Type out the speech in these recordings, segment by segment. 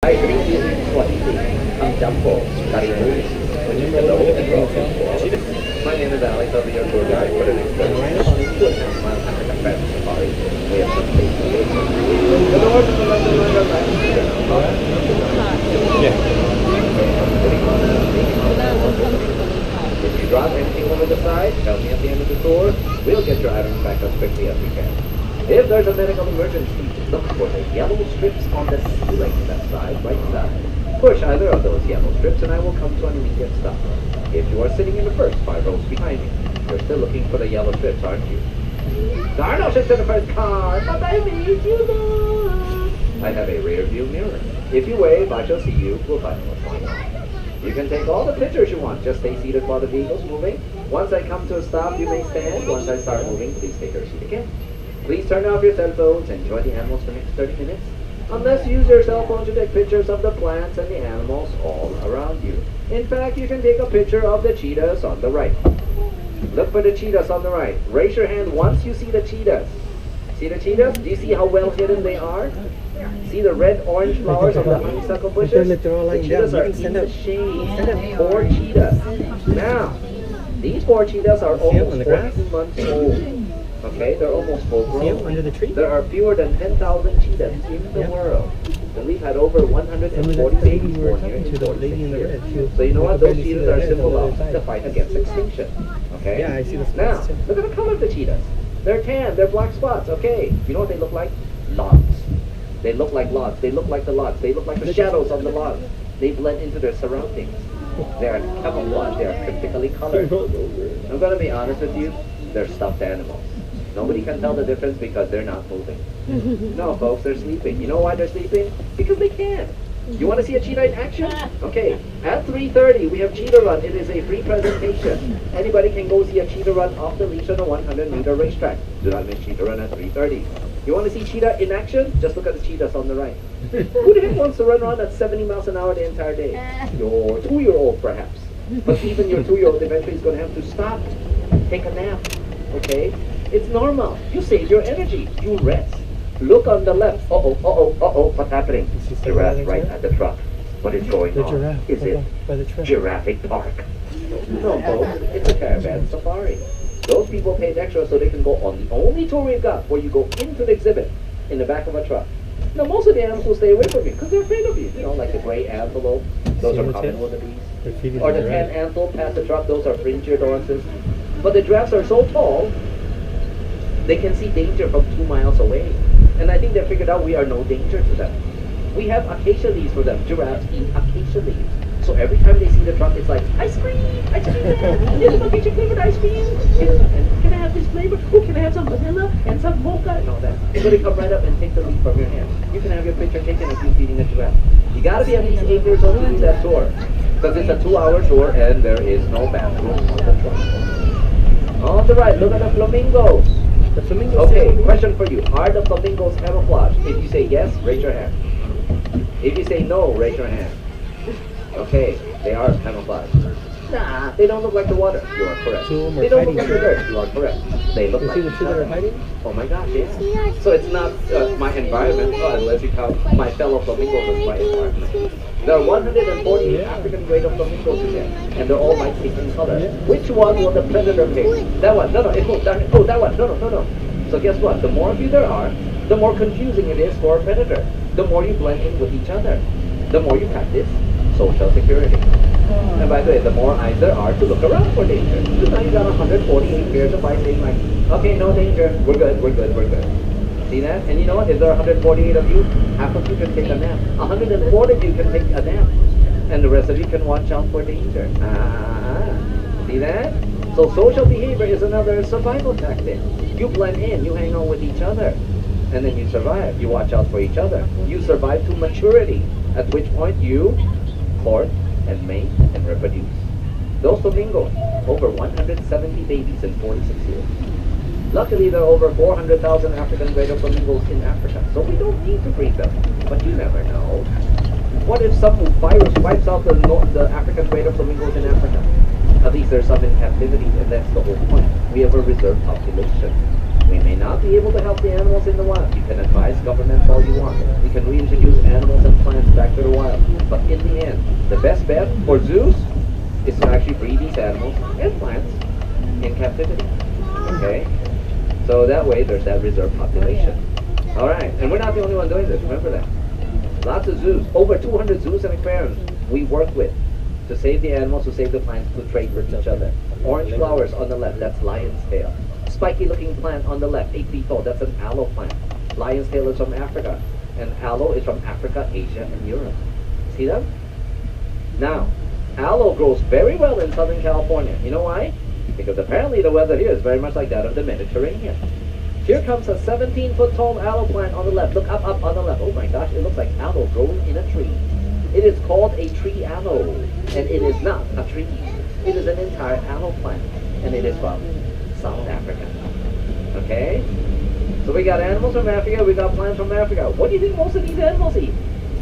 Ay, ang jumbo, karimus, when you hello and welcome. My name is Alex, I'll be your tour guide for the next 30 minutes on a 2.5-mile African Family Safari. We have some space to wait. The doors to the left and right are back. Yeah. If you drop anything over the side, tell me at the end of the tour. We'll get your items back as quickly as we can. If there's a medical emergency, look for the yellow strips on the ceiling, left side, right side. Push either of those yellow strips and I will come to an immediate stop. If you are sitting in the first 5 rows behind me, you're still looking for the yellow strips, aren't you? Darno sits in the first car, but I meet you there. I have a rear view mirror. If you wave, I shall see you. We'll find what's going on. You can take all the pictures you want. Just stay seated while the vehicle's moving. Once I come to a stop, you may stand. Once I start moving, please take your seat again. Please turn off your cell phones and enjoy the animals for the next 30 minutes. Unless you use your cell phone to take pictures of the plants and the animals all around you. In fact, you can take a picture of the cheetahs on the right. Look for the cheetahs on the right. Raise your hand once you see the cheetahs. See the cheetahs? Do you see how well hidden they are? See the red-orange flowers on the honeysuckle bushes? The cheetahs are in the shade. Poor cheetahs. Now, these poor cheetahs are almost 14 months old. Okay, they're almost full grown. Under the tree? There are fewer than 10,000 cheetahs in the world. The leaf had over 140 babies born here in 46 years. So you know what? Those cheetahs are simple enough to fight against extinction. Okay? Yeah, I see the Now, look at the color of the cheetahs. They're tan, they're black spots. Okay, you know what they look like? Logs. They look like logs. They look like the logs. They look like the shadows of the logs. They blend into their surroundings. They are camouflage. They are cryptically colored. I'm going to be honest with you. They're stuffed animals. Nobody can tell the difference because they're not moving. No, folks, they're sleeping. You know why they're sleeping? Because they can. You want to see a cheetah in action? Okay, at 3:30 we have Cheetah Run. It is a free presentation. Anybody can go see a cheetah run off the leash on a 100-meter racetrack. Do not miss Cheetah Run at 3:30. You want to see cheetah in action? Just look at the cheetahs on the right. Who the heck wants to run around at 70 miles an hour the entire day? Your 2-year-old perhaps. But even your 2-year-old eventually is going to have to stop, take a nap. Okay? It's normal. You save your energy. You rest. Look on the left. Uh-oh. What's happening? Giraffe right at the truck. What is going on? Giraffe. Is it Giraffe Park? No, folks. It's a caravan safari. Those people paid extra so they can go on the only tour we've got where you go into the exhibit in the back of a truck. Now, most of the animals will stay away from you because they're afraid of you. You know, like the gray antelope. Those are common wildebeest. Or the tan antelope past the truck. Those are fringed oranges. But the giraffes are so tall, they can see danger from 2 miles away. And I think they figured out we are no danger to them. We have acacia leaves for them. Giraffes eat acacia leaves. So every time they see the truck, it's like, ice cream! Ice cream! There's acacia flavored ice cream! And can I have this flavor? Oh, can I have some vanilla and some mocha? And all that. So they come right up and take the leaf from your hand. You can have your picture taken of you feeding a giraffe. You gotta be at least 8 years old to do that tour. Because it's a 2-hour tour and there is no bathroom on the truck. On the right, look at the flamingos. The flamingos. Okay, question for you. Are the flamingos camouflage? If you say yes, raise your hand. If you say no, raise your hand. Okay, they are camouflage. Nah, they don't look like the water. You are correct. They don't look like the dirt. You are correct. They look like the two that are hiding? Oh my gosh, yeah. So it's not my environment, unless you count my fellow flamingos as my environment. There are 140 African grade of flamingos in there, and they're all light pink in color. Which one will the predator pick? That one. No, it moved. Oh, that one. No. So guess what? The more of you there are, the more confusing it is for a predator. The more you blend in with each other. The more you practice social security. And by the way, the more eyes there are to look around for danger. So now you got 148 pairs of eyes saying like, okay, no danger. We're good. See that? And you know what? If there are 148 of you, half of you can take a nap. 104 of you can take a nap. And the rest of you can watch out for danger. See that? So social behavior is another survival tactic. You blend in, you hang out with each other. And then you survive. You watch out for each other. You survive to maturity. At which point you court and mate and reproduce. Those flamingos, over 170 babies in 46 years. Luckily, there are over 400,000 African greater flamingos in Africa, so we don't need to breed them. But you never know. What if some virus wipes out the African greater flamingos in Africa? At least there's some in captivity, and that's the whole point. We have a reserve population. We may not be able to help the animals in the wild. You can advise governments all you want. You can reintroduce animals and plants back to the wild. for zoos is to actually breed these animals and plants in captivity. Okay? So that way there's that reserve population. Alright, and we're not the only one doing this, remember that. Lots of zoos, over 200 zoos and aquariums we work with to save the animals, to save the plants, to trade with each other. Orange flowers on the left, that's lion's tail. Spiky looking plant on the left, 8 feet tall, that's an aloe plant. Lion's tail is from Africa, and aloe is from Africa, Asia, and Europe. See that? Now, aloe grows very well in Southern California. You know why? Because apparently the weather here is very much like that of the Mediterranean. Here comes a 17-foot tall aloe plant on the left. Look up on the left. Oh my gosh, it looks like aloe grown in a tree. It is called a tree aloe, and it is not a tree. It is an entire aloe plant, and it is from South Africa. Okay? So we got animals from Africa, we got plants from Africa. What do you think most of these animals eat?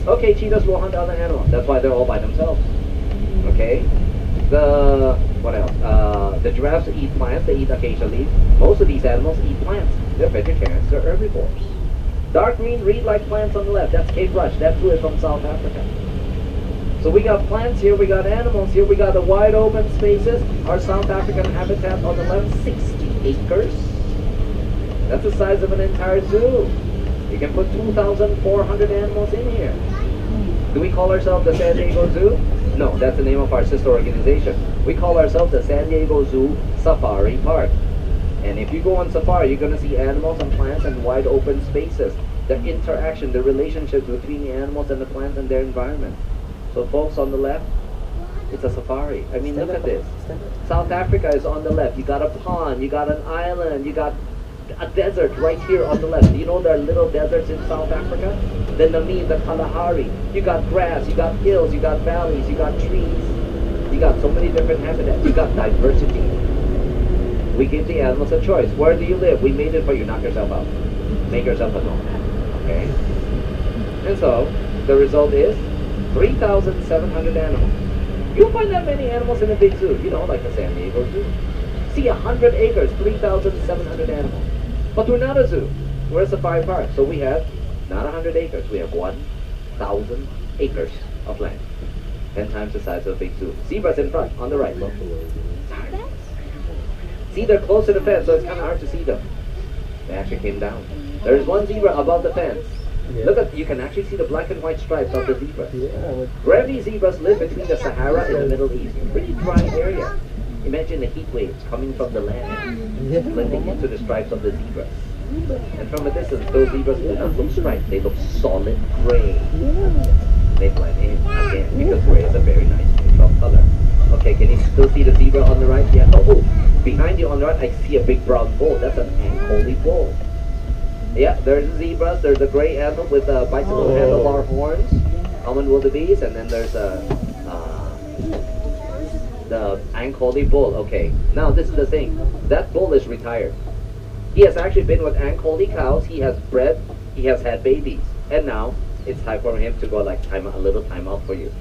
Okay, cheetahs will hunt other animals. That's why they're all by themselves. Okay? What else? The giraffes eat plants, they eat acacia leaves. Most of these animals eat plants. They're vegetarians, they're herbivores. Dark green reed-like plants on the left, that's Cape Rush, that too is from South Africa. So we got plants here, we got animals here, we got the wide open spaces. Our South African habitat on the left, 60 acres. That's the size of an entire zoo. You can put 2,400 animals in here. Do we call ourselves the San Diego Zoo? No, that's the name of our sister organization. We call ourselves the San Diego Zoo Safari Park. And if you go on safari, you're going to see animals and plants and wide open spaces. The interaction, the relationships between the animals and the plants and their environment. So folks on the left, it's a safari. I mean, look at this. South Africa is on the left. You got a pond, you got an island, you got a desert right here on the left. You know there are little deserts in South Africa? The Namib, the Kalahari. You got grass, you got hills, you got valleys, you got trees. You got so many different habitats. You got diversity. We give the animals a choice. Where do you live? We made it for you. Knock yourself out. Make yourself at home. Okay? And so, the result is 3,700 animals. You'll find that many animals in a big zoo. You know, like the San Diego Zoo. See, 100 acres, 3,700 animals. But we're not a zoo. We're a safari park. So we have not 100 acres. We have 1,000 acres of land. 10 times the size of a big zoo. Zebras in front, on the right. Look. See, they're close to the fence, so it's kind of hard to see them. They actually came down. There is one zebra above the fence. Yeah. Look at, you can actually see the black and white stripes of the zebras. Yeah. Gravity zebras live between the Sahara and the Middle East. Pretty dry area. Imagine the heat waves coming from the land, blending into the stripes of the zebras. And from a distance, those zebras do not look striped. They look solid gray. They blend in again because gray is a very nice neutral color. Okay, can you still see the zebra on the right? Yeah. Oh, behind you on the right, I see a big brown bull. That's an Ankoli bull. Yeah, there's the zebras. There's a gray animal with bicycle handlebar horns, common wildebeest, and then there's the Ankoli bull. Okay, now this is the thing. That bull is retired. He has actually been with Ankoli cows. He has bred. He has had babies, and now it's time for him to go like a little time out for you.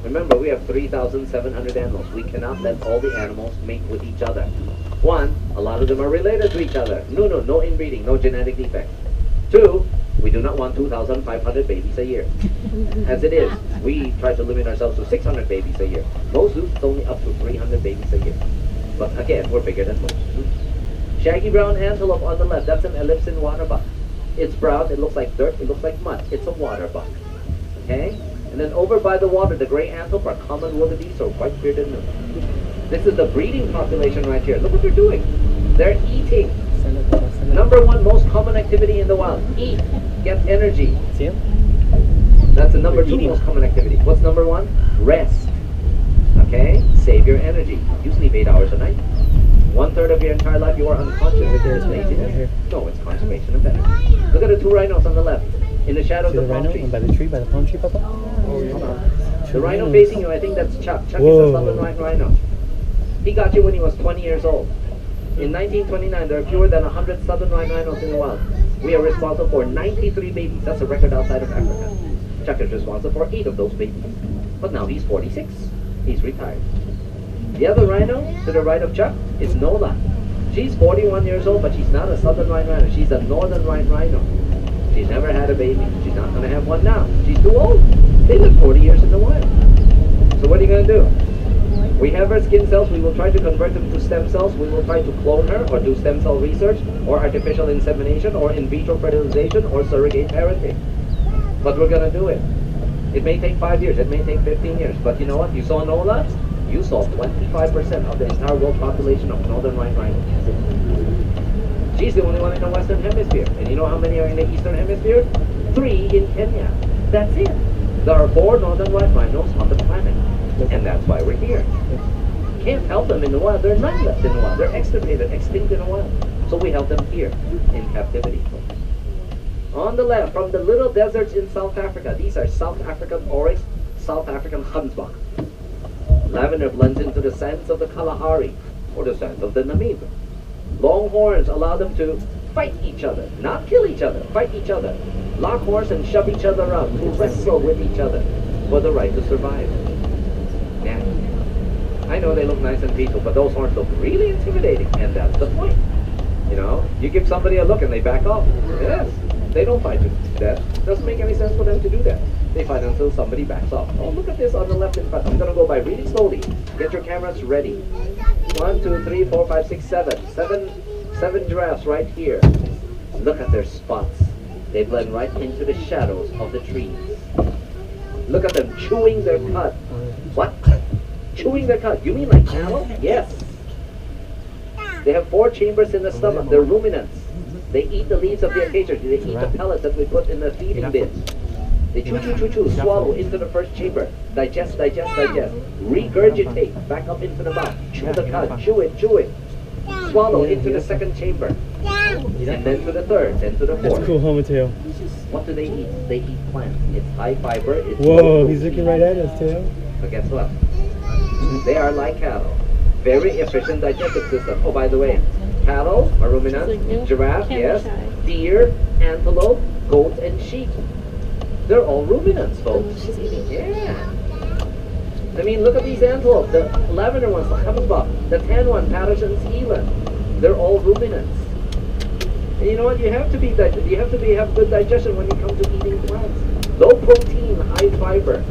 Remember, we have 3,700 animals. We cannot let all the animals mate with each other. One, a lot of them are related to each other. No inbreeding, no genetic defects. Two, we do not want 2,500 babies a year. As it is, we try to limit ourselves to 600 babies a year. Most zoos, it's only up to 300 babies a year. But again, we're bigger than most zoos. Shaggy brown antelope on the left, that's an ellipsin waterbuck. It's brown, it looks like dirt, it looks like mud. It's a waterbuck. Okay? And then over by the water, the gray antelope are common wildebeest or white bearded moose. This is the breeding population right here. Look what they're doing. They're eating. Number one most common activity in the wild. Eat. Get energy. See them? That's the number two most common activity. What's number one? Rest. Okay? Save your energy. You sleep 8 hours a night. 1/3 of your entire life you are unconscious. There's laziness. No, it's conservation of energy. Look at the two rhinos on the left. In the shadow of the palm tree. By the tree, by the palm tree, Papa? The rhino facing you, I think that's Chuck. Chuck is a southern white rhino. He got you when he was 20 years old. In 1929, there are fewer than 100 southern white rhinos in the wild. We are responsible for 93 babies. That's a record outside of Africa. Chuck is responsible for 8 of those babies. But now he's 46. He's retired. The other rhino to the right of Chuck is Nola. She's 41 years old, but she's not a southern white rhino. She's a northern white rhino. She's never had a baby. She's not going to have one now. She's too old. They live 40 years in the wild. So what are you going gonna do? We have her skin cells, we will try to convert them to stem cells, we will try to clone her or do stem cell research or artificial insemination or in vitro fertilization or surrogate parenting. But we're gonna do it. It may take 5 years, it may take 15 years, but you know what? You saw NOLA? You saw 25% of the entire world population of northern white rhino. She's the only one in the Western Hemisphere. And you know how many are in the Eastern Hemisphere? 3 in Kenya. That's it. There are 4 northern white rhinos on the planet. And that's why we're here. Can't help them in the wild. There are none left in the wild. They're extirpated, extinct in the wild. So we help them here in captivity. On the left, from the little deserts in South Africa, these are South African oryx, South African huntsbuck. Lavender blends into the sands of the Kalahari or the sands of the Namib. Long horns allow them to fight each other, not kill each other, fight each other. Lock horns and shove each other around, to wrestle with each other for the right to survive. Yeah. I know they look nice and peaceful, but those horns look really intimidating, and that's the point. You know, you give somebody a look and they back off. Yes, they don't fight you. That doesn't make any sense for them to do that. They fight until somebody backs off. Oh, look at this on the left in front. I'm gonna go by really slowly. Get your cameras ready. 1, 2, 3, 4, 5, 6, 7. Seven giraffes right here. Look at their spots. They blend right into the shadows of the trees. Look at them chewing their cud. What? Chewing their cud? You mean like cattle? Yes. They have 4 chambers in the stomach. They're ruminants. They eat the leaves of the acacia tree. They eat the pellets that we put in the feeding bin. They chew, swallow into the first chamber. Digest. Regurgitate back up into the mouth. Chew the cud. Chew it. Swallow into the second chamber. And then to the third, then to the fourth. That's cool, Homo tail. What do they eat? They eat plants. It's high fiber. It's Whoa, he's looking right at us, tail. But guess what? They are like cattle. Very efficient digestive system. Oh, by the way, cattle are ruminants, giraffe, yes, deer, antelope, goat, and sheep. They're all ruminants, folks. Yeah. I mean, look at these antelope. The lavender ones, the huntsbuck. The tan one, Patterson's eland. They're all ruminants. And you know what? You have to have good digestion when you come to eating plants. Low protein, high fiber.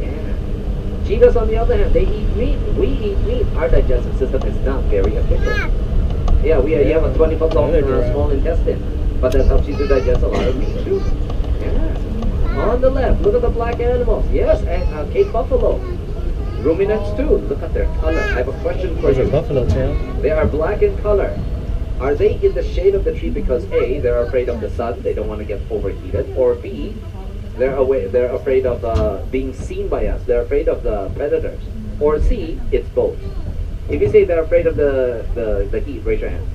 Yeah. Cheetahs, on the other hand, they eat meat. We eat meat. Our digestive system is not very efficient. Yeah, you have a 20-foot long small intestine, but that helps you to digest a lot of meat too. Yeah. On the left, look at the black animals. Yes, and Cape buffalo. Ruminants too. Look at their color. I have a question for you. Buffalo tail. They are black in color. Are they in the shade of the tree because A, they're afraid of the sun, they don't want to get overheated, or B, they're afraid of being seen by us, they're afraid of the predators, or C, it's both. If you say they're afraid of the heat, raise your hand.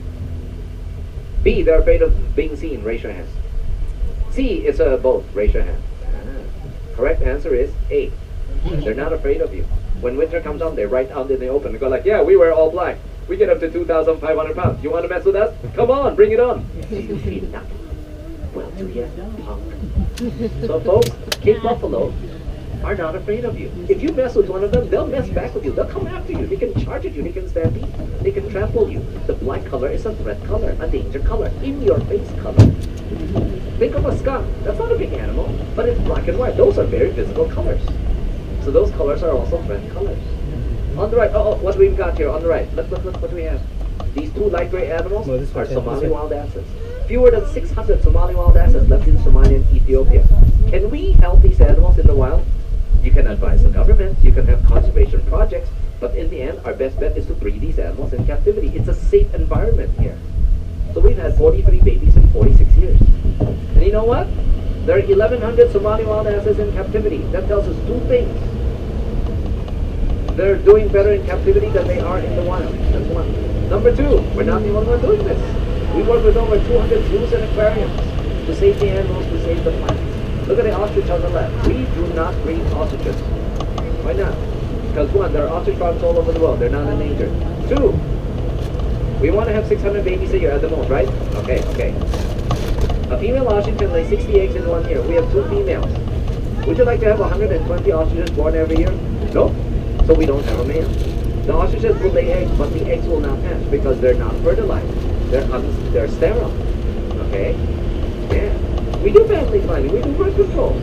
B, they're afraid of being seen, raise your hand. C, it's both, raise your hand. Correct answer is A. They're not afraid of you. When winter comes on, they're right out in the open. They go like, yeah, we wear all black. We get up to 2,500 pounds. You want to mess with us? Come on, bring it on. You feel nothing. Well, to you, punk. So folks, Cape buffalo are not afraid of you. If you mess with one of them, they'll mess back with you. They'll come after you. They can charge at you. They can stampede. They can trample you. The black color is a threat color, a danger color, in your face color. Think of a skunk. That's not a big animal, but it's black and white. Those are very visible colors. So those colors are also threat colors. On the right, what we've got here on the right. Look what we have. These 2 light gray animals are Somali wild asses. Fewer than 600 Somali wild asses left in Somalia and Ethiopia. Can we help these animals in the wild? You can advise the government, you can have conservation projects, but in the end, our best bet is to breed these animals in captivity. It's a safe environment here. So we've had 43 babies in 46 years. And you know what? There are 1,100 Somali wild asses in captivity. That tells us 2 things. They're doing better in captivity than they are in the wild. That's one. Number 2, we're not the only one doing this. We work with over 200 zoos and aquariums to save the animals, to save the plants. Look at the ostrich on the left. We do not breed ostriches. Why not? Because 1, there are ostrich farms all over the world. They're not endangered. 2, we want to have 600 babies a year at the most, right? Okay. A female ostrich can lay 60 eggs in 1 year. We have 2 females. Would you like to have 120 ostriches born every year? Nope. So we don't have a male. The ostriches will lay eggs, but the eggs will not hatch because they're not fertilized. They're sterile. Okay? Yeah. We do family planning. We do birth control.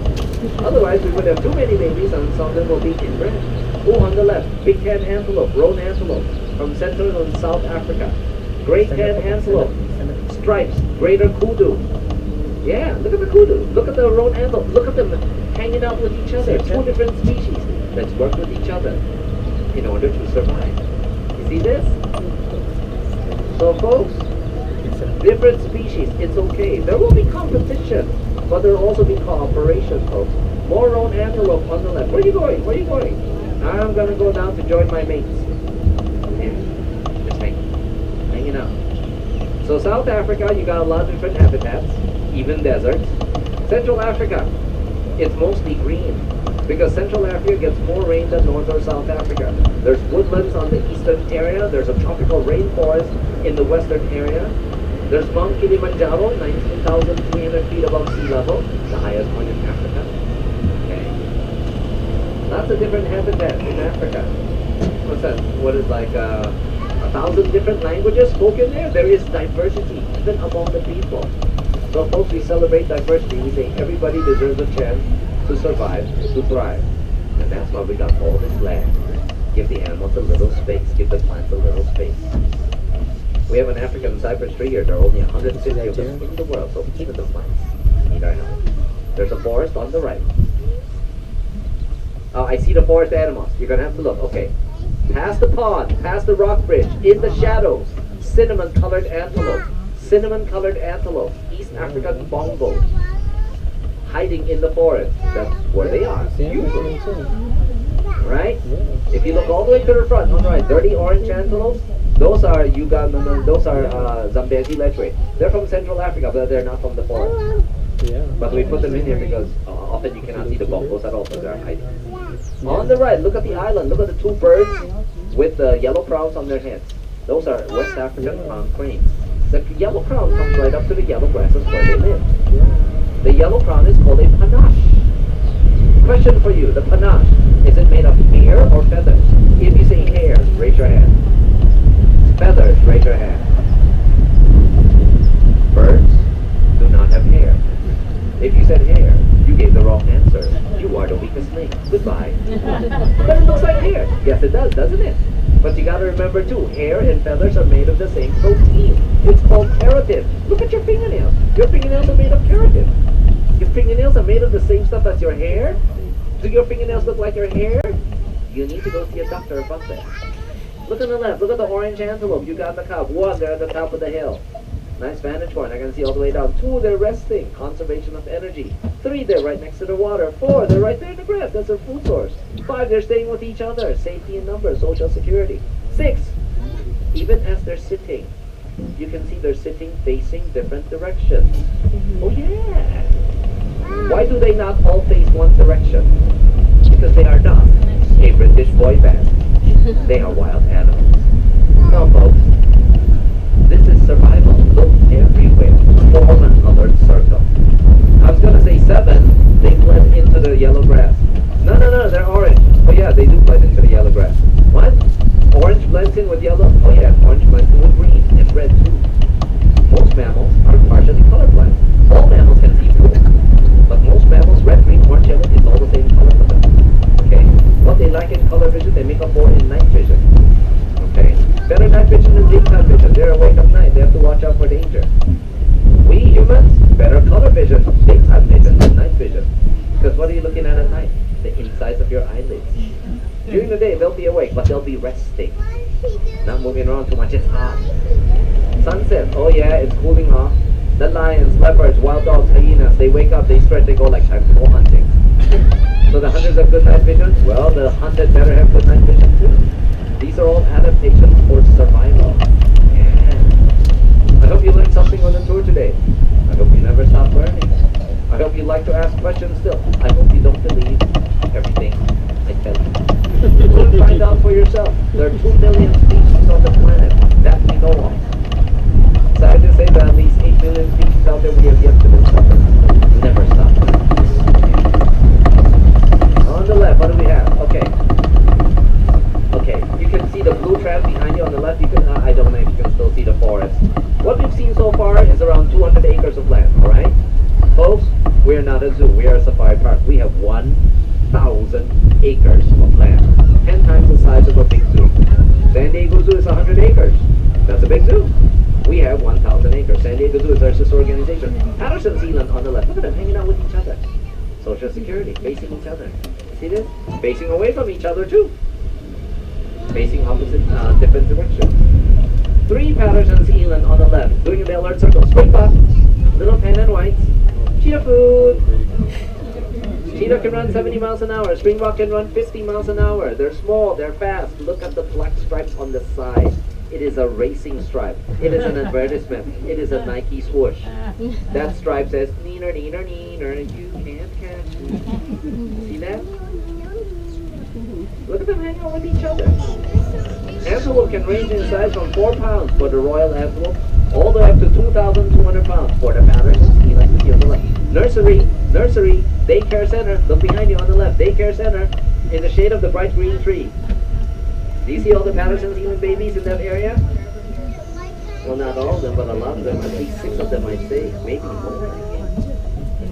Otherwise, we would have too many babies and some of them will be inbred. Oh, on the left, big tan antelope, roan antelope from Central and South Africa. Great tan antelope, stripes, greater kudu. Yeah, look at the kudu. Look at the roan antelope. Look at them hanging out with each other. Two different species. Let's work with each other in order to survive. You see this? So folks, different species, it's okay. There will be competition, but there will also be cooperation, folks. More roan antelope on the left. Where are you going? Where are you going? I'm going to go down to join my mates. Yeah, just hanging out. So South Africa, you got a lot of different habitats, even deserts. Central Africa, it's mostly green, because Central Africa gets more rain than North or South Africa. There's woodlands on the eastern area. There's a tropical rainforest in the western area. There's Mount Kilimanjaro, 19,300 feet above sea level, the highest point in Africa. Okay. Lots of different habitats in Africa. What's that? What is like 1,000 different languages spoken there? There is diversity, even among the people. So folks, we celebrate diversity. We say everybody deserves a chance to survive, to thrive. And that's why we got all this land. Give the animals a little space. Give the plants a little space. We have an African cypress tree here. There are only 150 of them in the world, so even the plants need our help. There's a forest on the right. Oh, I see the forest animals. You're going to have to look. Okay. Past the pond, past the rock bridge, in the shadows, cinnamon-colored antelope. Cinnamon-colored antelope. East African bongo. Hiding in the forest. That's where they are, usually. Right? If you look all the way to the front, on the right, dirty orange antelopes, those are Zambezi lechwe. They're from Central Africa, but they're not from the forest. But we put them in here because often you cannot see the bongos at all, because they're hiding. On the right, look at the island. Look at the two birds with the yellow crowns on their heads. Those are West African crown cranes. The yellow crown comes right up to the yellow grasses where they live. The yellow crown is called a panache. Question for you, the panache, is it made of hair or feathers? If you say hair, raise your hand. Feathers, raise your hand. Birds do not have hair. If you said hair, you gave the wrong answer. You are the weakest link. Goodbye. But it looks like hair. Yes, it does, doesn't it? But you gotta remember too, hair and feathers are made of the same protein. It's called keratin. Look at your fingernails. Your fingernails are made of keratin. Your fingernails are made of the same stuff as your hair. Do your fingernails look like your hair? You need to go see a doctor about that. Look on the left. Look at the orange antelope. You got the cub. One, they're at the top of the hill. Nice vantage point. I can see all the way down. Two, they're resting. Conservation of energy. Three, they're right next to the water. Four, they're right there in the grass. That's their food source. Five, they're staying with each other. Safety in numbers. Social security. Six, even as they're sitting, you can see they're sitting facing different directions. Oh yeah. Why do they not all face one direction? Because they are not a British boy band. They are wild animals. Now folks, this is survival. Look everywhere. Fallen alert circle. I was going to say 7, they blend into the yellow grass. No, they're orange. Oh yeah, they do blend into the yellow grass. What? Orange blends in with yellow? Oh yeah, orange blends in with green and red too. Most mammals are partially colorblind. All mammals can see blue. But most mammals, red, green, orange, yellow is all the same color for them. Okay? What they lack in color vision, they make up for in night vision. Okay? Better night vision than daytime vision. They're awake at night. They have to watch out for danger. We humans, better color vision, daytime vision than night vision. Because what are you looking at night? The insides of your eyelids. During the day, they'll be awake, but they'll be resting. Not moving around too much. It's hot. Sunset. Oh yeah, it's cooling off. The lions, leopards, wild dogs, hyenas, they wake up, they stretch, they go like, time to go hunting. So the hunters have good night vision? Well, the hunted better have good night vision too. These are all adaptations for survival. Yeah. I hope you learned something on the tour today. I hope you never stop learning. I hope you like to ask questions still. I hope you don't believe everything I tell you. You'll find out for yourself. There are 2 million species on the planet that we know of. Scientists say that at least 8 million species out there we have yet to discover. Never stop. On the left, what do we have? Okay. You can see the blue tram behind you on the left. You can, I don't know if you can still see the forest. What we've seen so far is around 200 acres of land, alright? Folks, we're not a zoo, we are a safari park. We have 1,000 acres of land. Hence Diego Zoo is 100 acres. That's a big zoo. We have 1,000 acres. San Diego Zoo is our sister organization. Patterson Zealand on the left. Look at them hanging out with each other. Social Security, facing each other. See this? Facing away from each other too. Facing opposite, different directions. 3 Patterson Zealand on the left, doing the alert circle. Springbok, little pen and whites. Cheetah food. Cheetah can run 70 miles an hour. Springbok can run 50 miles an hour. They're small, they're fast. Look at the black stripes on the side. It is a racing stripe. It is an advertisement. It is a Nike swoosh. That stripe says, neener, neener, neener, you can't catch me. See that? Look at them hanging out with each other. Antelope can range in size from 4 pounds for the royal antelope, all the way up to 2,200 pounds for the Patterson Zealand like the other left. Nursery, daycare center. Look behind you on the left. Daycare center in the shade of the bright green tree. Do you see all the Patterson Zealand babies in that area? Well, not all of them, but a lot of them. At least 6 of them, I'd say. Maybe more.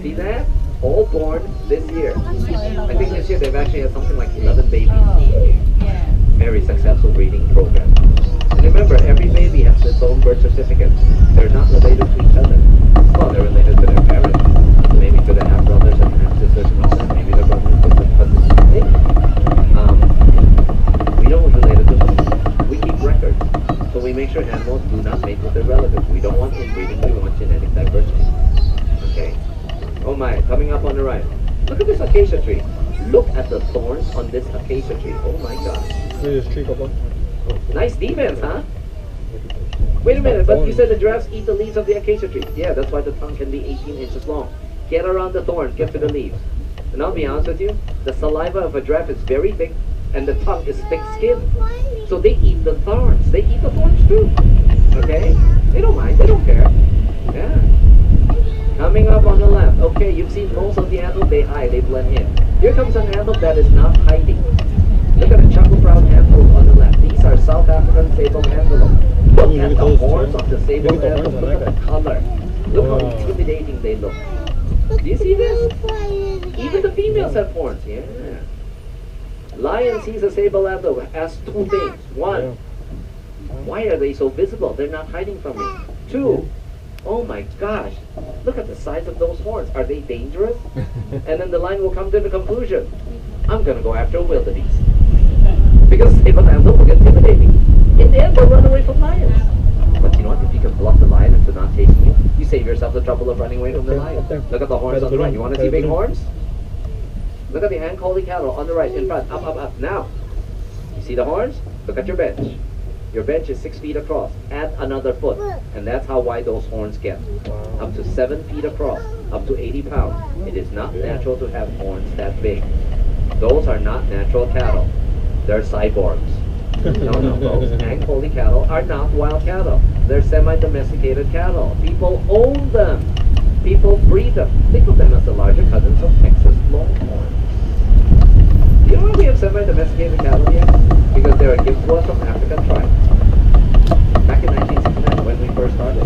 See that? All born this year. I think this year they've actually had something like 11 babies. Very successful breeding program. And remember, every baby has its own birth certificate. They're not related to each other. Well, they're related to their parents. Maybe to their half brothers and half sisters and all that. Maybe their brothers and sisters, but this is the thing. We don't relate to them. We keep records. So we make sure animals do not mate with their relatives. We don't want inbreeding, we want genetic diversity. Okay? Oh my, coming up on the right. Look at this acacia tree. Look at the thorns on this acacia tree. Oh my God. Nice defense, huh? Wait a minute, but you said the giraffes eat the leaves of the acacia tree. Yeah, that's why the tongue can be 18 inches long. Get around the thorns, get to the leaves. And I'll be honest with you, the saliva of a giraffe is very thick, and the tongue is thick-skinned. So they eat the thorns. They eat the thorns too. Okay? They don't mind. They don't care. Yeah. Coming up on the left. Okay, you've seen most of the antelope. They hide. They blend in. Here comes an antelope that is not hiding. Look at the chocolate brown antelope on the left. These are South African sable antelope. Look at the horns of the sable antelope. Look at the color. Look how intimidating they look. Do you see this? Even the females have horns. Yeah. Lion sees a sable antelope, asks 2 things. 1, why are they so visible? They're not hiding from me. 2, oh my gosh, look at the size of those horns. Are they dangerous? And then the lion will come to the conclusion, I'm going to go after a wildebeest. Because sable antelope will get intimidating. In the end, they'll run away from lions. But you know what? If you can bluff the lion into not taking you, you save yourself the trouble of running away from the lion. Look at the horns on the right. You want to see big horns? Look at the Ankoli cattle on the right, in front, up, up, up. Now, you see the horns? Look at your bench. Your bench is 6 feet across. Add another foot, and that's how wide those horns get. Up to 7 feet across, up to 80 pounds. It is not natural to have horns that big. Those are not natural cattle. They're cyborgs. No, folks. Ankoli cattle are not wild cattle. They're semi-domesticated cattle. People own them. People breed them. Think of them as the larger cousins of Texas Longhorns. You know why we have semi-domesticated cattle here? Because they're a gift to us from African tribes. Back in 1969 when we first started.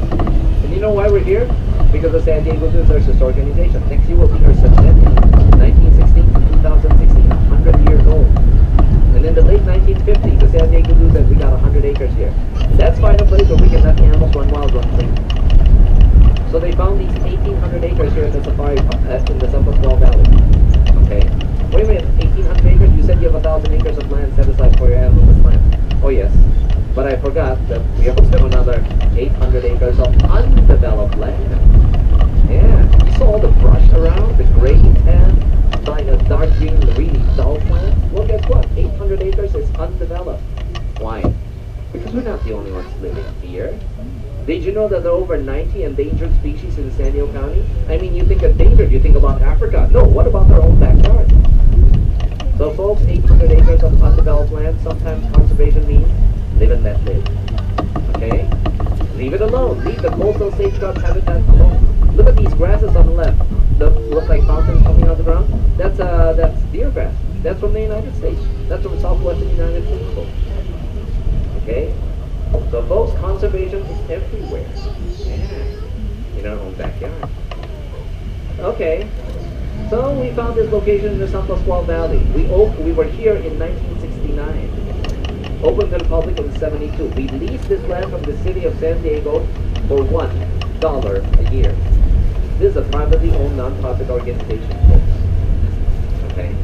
And you know why we're here? Because the San Diego Zoo is our sister organization. Next year will be our centennial. 1916 to 2016, 100 years old. And in the late 1950s, the San Diego Zoo said we got 100 acres here. Let's find a place where we can let the animals run wild, run free. So they found these 1,800 acres here in the safari, in the Cypress Valley. Okay? Wait a minute, 1,800 acres? You said you have 1,000 acres of land set aside for your animals and plants. Oh yes. But I forgot that we also have another 800 acres of undeveloped land. Yeah. You saw all the brush around, the gray tan, like a dark green, really dull plants? Well, guess what? 800 acres is undeveloped. Why? Because we're not the only ones living here. Did you know that there are over 90 endangered species in San Diego County? I mean, you think endangered, you think about Africa. No, what about our own backyard? So folks, 800 acres of undeveloped land, sometimes conservation means live and let live. Okay? Leave it alone. Leave the coastal sage-grouse habitat alone. Look at these grasses on the left. That look like fountains coming out of the ground. That's deer grass. That's from the United States. That's from southwestern United States, folks. Okay? So folks, conservation is everywhere. Yeah. In our own backyard. Okay. So we found this location in the San Pasqual Valley. We were here in 1969. Opened to the public in 72. We leased this land from the city of San Diego for $1 a year. This is a privately owned non-profit organization, folks. Okay?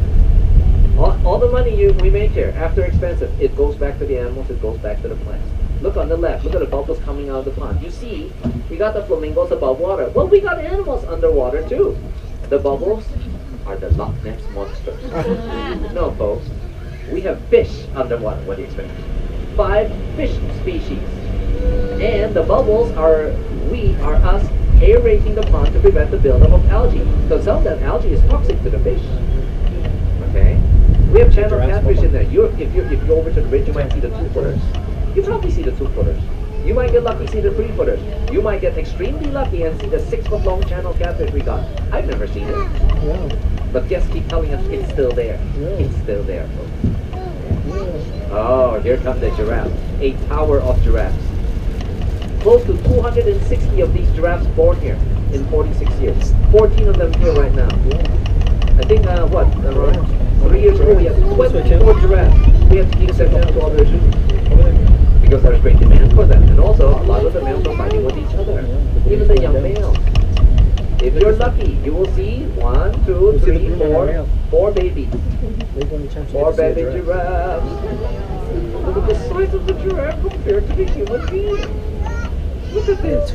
All the money we make here, after expenses, it goes back to the animals, it goes back to the plants. Look on the left, look at the bubbles coming out of the pond. You see, we got the flamingos above water. Well, we got animals underwater too. The bubbles are the Loch Ness monsters. No, folks. We have fish underwater. What do you expect? 5 fish species. And the bubbles are us aerating the pond to prevent the buildup of algae. Because some of that algae is toxic to the fish. Okay? We have channel catfish in there. If you go over to the ridge, you might see the 2-footers. You probably see the 2-footers. You might get lucky, see the 3-footers. You might get extremely lucky and see the 6-foot-long channel catfish we got. I've never seen it. Yeah. But guests keep telling us it's still there. Yeah. It's still there, folks. Yeah. Oh, here come the giraffes. A tower of giraffes. Close to 260 of these giraffes born here in 46 years. 14 of them here right now. Yeah. I think, around 3 years ago we had 24 giraffes. We have to keep them down to other zoos. Because there's great demand for them. And also, a lot of the males are fighting with each other. Even the young males. If you're lucky, you will see 1, 2, 3, 4 babies. 4 baby giraffes. Look at the size of the giraffe compared to the human being. Look at this.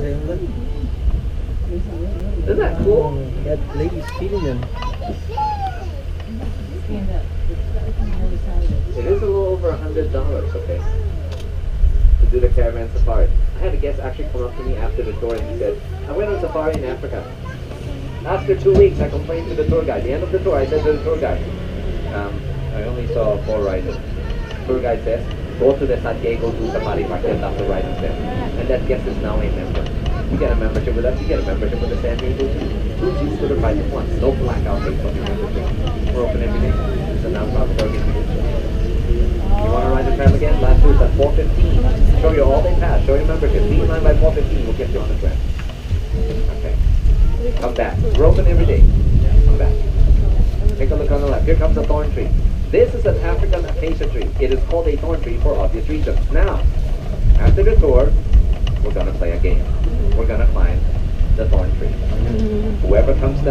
Isn't that cool? That lady's feeding them. It is a little over $100, okay? To do the caravan safari. I had a guest actually come up to me after the tour and he said, I went on safari in Africa. After 2 weeks, I complained to the tour guide. At the end of the tour, I said to the tour guide, I only saw 4 rhinos. Tour guide says, go to the San Diego Zoo Safari Park and adopt the rhinos there. And that guest is now a member. You get a membership with us, you get a membership with the San Diego Zoo. 2 G's for the price of 1. No blackout rates on your membership. We're open every day. It's a non-profit organization. You want to ride the tram again? Last tour's at 4:15. Show you all they pass. Show your membership. Be in line by 4:15. We'll get you on the tram. Okay. Come back. We're open every day. Come back. Take a look on the left. Here comes a thorn tree. This is an African acacia tree. It is called a thorn tree for obvious reasons. Now, after the tour, we're going to play a game. We're going to climb the thorn tree. Whoever comes down